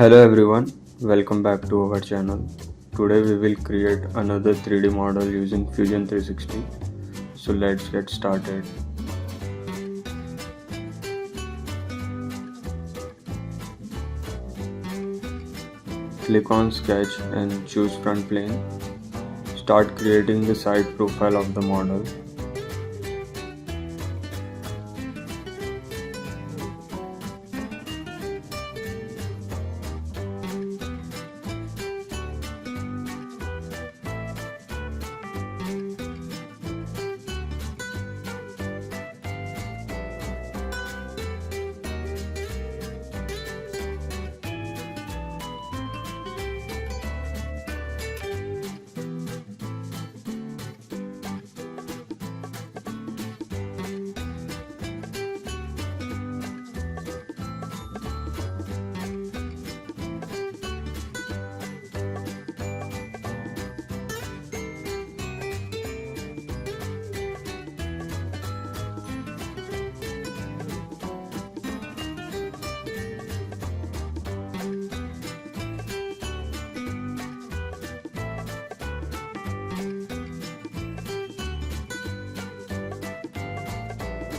Hello everyone, welcome back to our channel. Today we will create another 3D model using Fusion 360. So let's get started. Click on Sketch and choose front plane. Start creating the side profile of the model.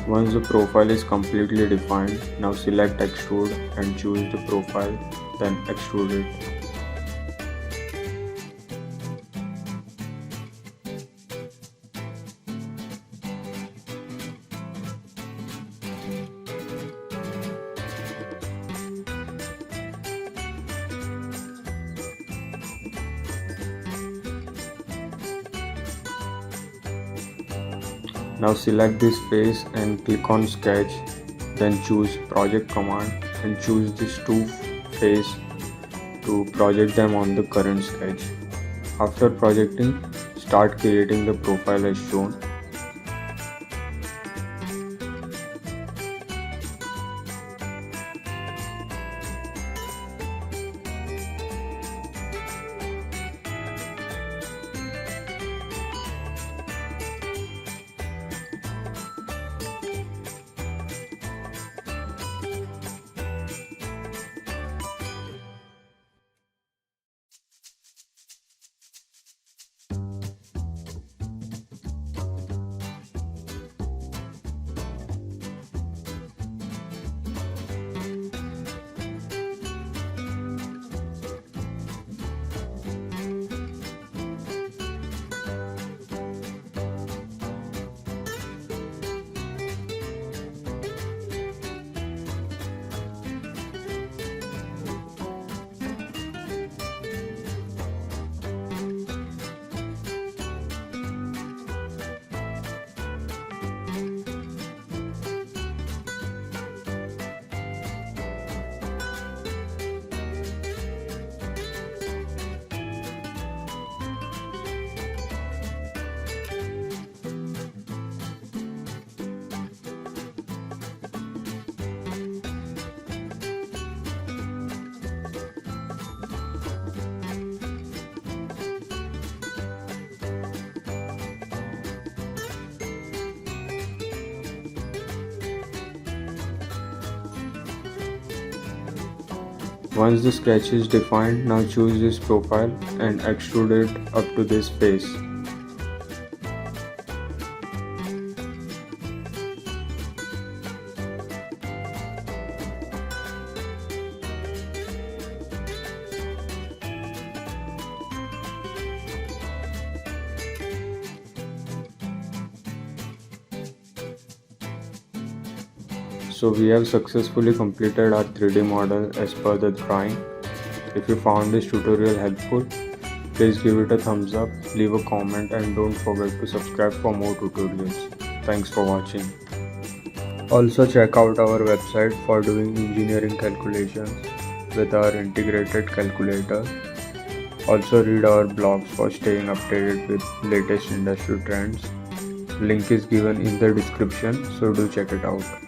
Once the profile is completely defined, now select Extrude and choose the profile, then extrude it. Now select this face and click on Sketch, then choose Project command and choose these two face to project them on the current sketch. After projecting, start creating the profile as shown. Once the sketch is defined, now choose this profile and extrude it up to this face. So we have successfully completed our 3D model as per the drawing. If you found this tutorial helpful, please give it a thumbs up, leave a comment and don't forget to subscribe for more tutorials. Thanks for watching. Also check out our website for doing engineering calculations with our integrated calculator. Also read our blogs for staying updated with latest industry trends. Link is given in the description, so do check it out.